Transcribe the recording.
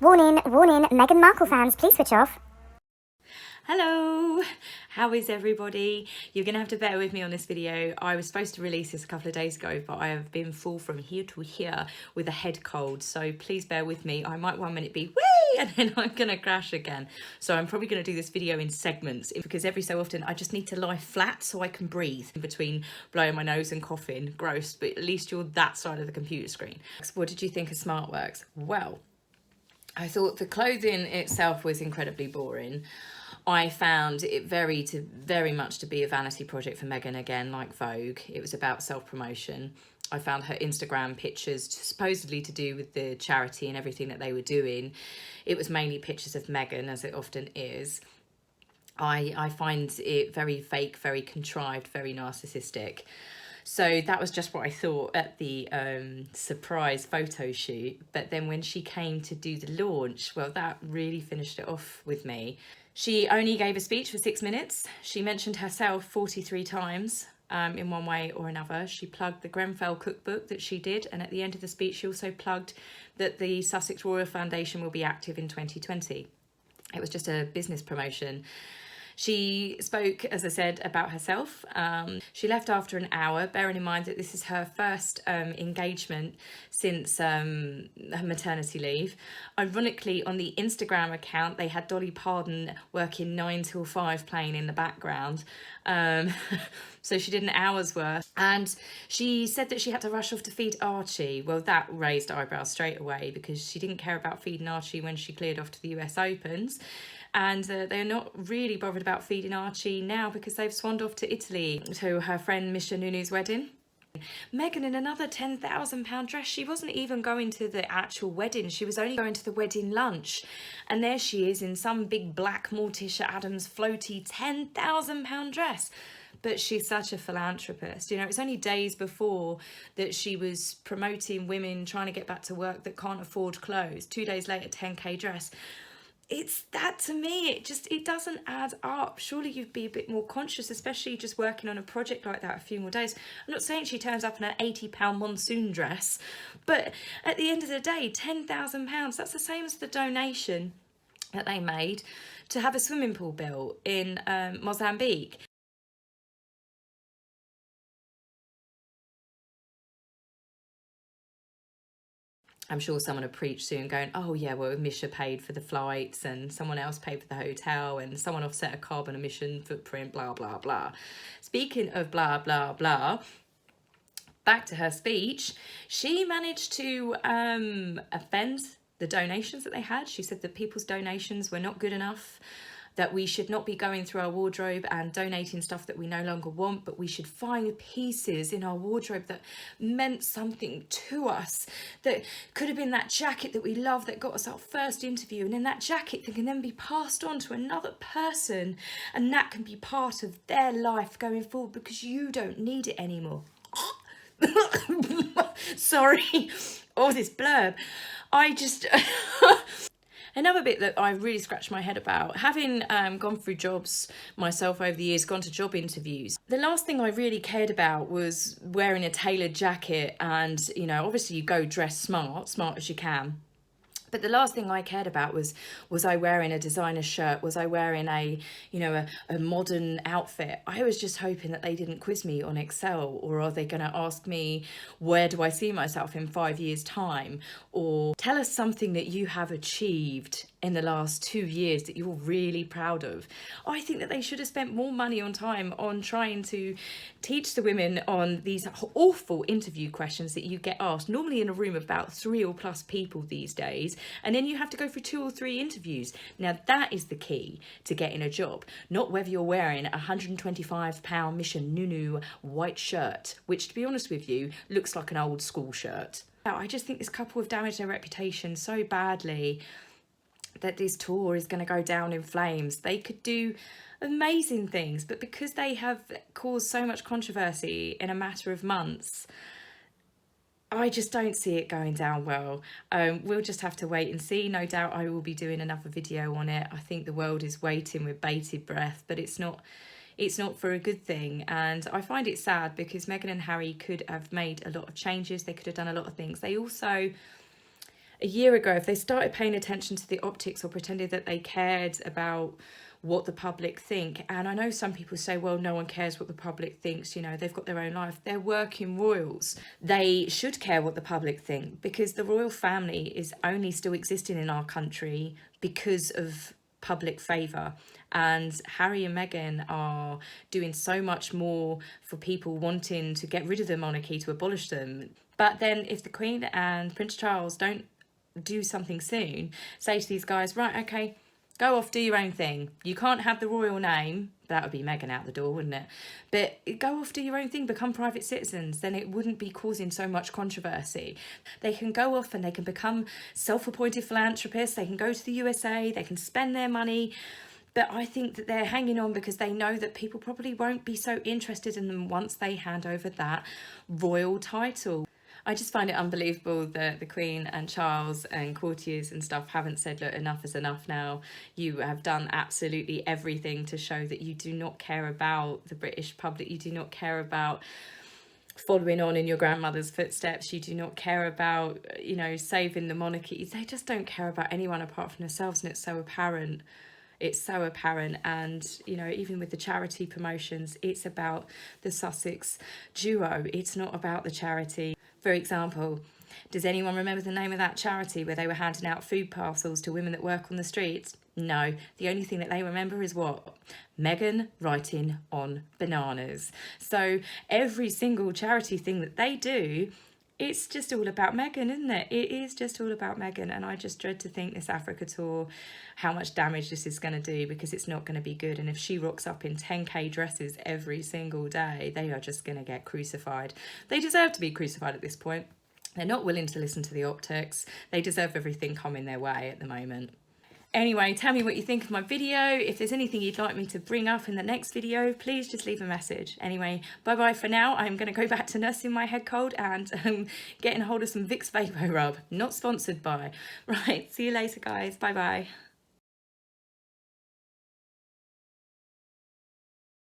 Warning, warning, Meghan Markle fans, please switch off. Hello, how is everybody? You're gonna have to bear with me on this video. I was supposed to release this a couple of days ago, but I have been full from here to here with a head cold, so please bear with me. I might 1 minute be whee and then I'm gonna crash again. So I'm probably gonna do this video in segments because every so often I just need to lie flat so I can breathe in between blowing my nose and coughing. Gross, but at least you're that side of the computer screen. What did you think of SmartWorks? Well, I thought the clothing itself was incredibly boring. I found it very much to be a vanity project for Meghan again, like Vogue. It was about self-promotion. I found her Instagram pictures supposedly to do with the charity and everything that they were doing. It was mainly pictures of Meghan, as it often is. I find it very fake, very contrived, very narcissistic. So that was just what I thought at the surprise photo shoot. But then when she came to do the launch, well, that really finished it off with me. She only gave a speech for 6 minutes. She mentioned herself 43 times in one way or another. She plugged the Grenfell cookbook that she did. And at the end of the speech, she also plugged that the Sussex Royal Foundation will be active in 2020. It was just a business promotion. She spoke, as I said, about herself. She left after an hour, bearing in mind that this is her first engagement since her maternity leave. Ironically, on the Instagram account, they had Dolly Parton working 9 till 5 playing in the background. So she did an hour's worth. And she said that she had to rush off to feed Archie. Well, that raised eyebrows straight away because she didn't care about feeding Archie when she cleared off to the US Opens. And they're not really bothered about feeding Archie now because they've swanned off to Italy to her friend Misha Nunu's wedding. Meghan in another £10,000 dress. She wasn't even going to the actual wedding. She was only going to the wedding lunch. And there she is in some big black Morticia Adams floaty £10,000 dress. But she's such a philanthropist. You know, it's only days before that she was promoting women trying to get back to work that can't afford clothes. 2 days later, 10K dress. It's that, to me, it doesn't add up. Surely you'd be a bit more conscious, especially just working on a project like that a few more days. I'm not saying she turns up in an £80 monsoon dress, but at the end of the day, £10,000, that's the same as the donation that they made to have a swimming pool built in Mozambique. I'm sure someone will preach soon going, oh yeah, well, Misha paid for the flights and someone else paid for the hotel and someone offset a carbon emission footprint, blah, blah, blah. Speaking of blah, blah, blah, back to her speech, she managed to offend the donations that they had. She said that people's donations were not good enough, that we should not be going through our wardrobe and donating stuff that we no longer want, but we should find pieces in our wardrobe that meant something to us, that could have been that jacket that we love that got us our first interview, and then that jacket that can then be passed on to another person, and that can be part of their life going forward because you don't need it anymore. Sorry, all this blurb. I just... Another bit that I really scratched my head about, having gone through jobs myself over the years, gone to job interviews, the last thing I really cared about was wearing a tailored jacket and, you know, obviously you go dress smart as you can. But the last thing I cared about was I wearing a designer shirt? Was I wearing a modern outfit? I was just hoping that they didn't quiz me on Excel, or are they going to ask me, where do I see myself in 5 years' time? Or tell us something that you have achieved in the last 2 years that you're really proud of. I think that they should have spent more money on time on trying to teach the women on these awful interview questions that you get asked, normally in a room of about 3 or plus people these days, and then you have to go through 2 or 3 interviews. Now that is the key to getting a job, not whether you're wearing a £125 Mission Nunu white shirt, which, to be honest with you, looks like an old school shirt. I just think this couple have damaged their reputation so badly that this tour is going to go down in flames. They could do amazing things, but because they have caused so much controversy in a matter of months, I just don't see it going down well. We'll just have to wait and see. No doubt I will be doing another video on it. I think the world is waiting with bated breath, but it's not for a good thing. And I find it sad because Meghan and Harry could have made a lot of changes. They could have done a lot of things. They also a year ago, if they started paying attention to the optics or pretended that they cared about what the public think, and I know some people say, well, no one cares what the public thinks, you know, they've got their own life. They're working royals. They should care what the public think, because the royal family is only still existing in our country because of public favour, and Harry and Meghan are doing so much more for people wanting to get rid of the monarchy, to abolish them. But then if the Queen and Prince Charles don't do something soon, say to these guys, right, okay, go off, do your own thing. You can't have the royal name. That would be Meghan out the door, wouldn't it? But go off, do your own thing, become private citizens. Then it wouldn't be causing so much controversy. They can go off and they can become self-appointed philanthropists. They can go to the USA. They can spend their money. But I think that they're hanging on because they know that people probably won't be so interested in them once they hand over that royal title. I just find it unbelievable that the Queen and Charles and courtiers and stuff haven't said, look, enough is enough now. You have done absolutely everything to show that you do not care about the British public. You do not care about following on in your grandmother's footsteps. You do not care about, you know, saving the monarchy. They just don't care about anyone apart from themselves, and it's so apparent. It's so apparent. And, you know, even with the charity promotions, it's about the Sussex duo. It's not about the charity. For example, does anyone remember the name of that charity where they were handing out food parcels to women that work on the streets? No, the only thing that they remember is what? Meghan writing on bananas. So every single charity thing that they do, it's just all about Meghan, isn't it? It is just all about Meghan. And I just dread to think this Africa tour, how much damage this is going to do, because it's not going to be good. And if she rocks up in 10k dresses every single day, they are just going to get crucified. They deserve to be crucified at this point. They're not willing to listen to the optics. They deserve everything coming their way at the moment. Anyway, tell me what you think of my video. If there's anything you'd like me to bring up in the next video, please just leave a message. Anyway, bye-bye for now. I'm going to go back to nursing my head cold and getting hold of some Vicks Vapor Rub. Not sponsored by. Right, see you later, guys. Bye-bye.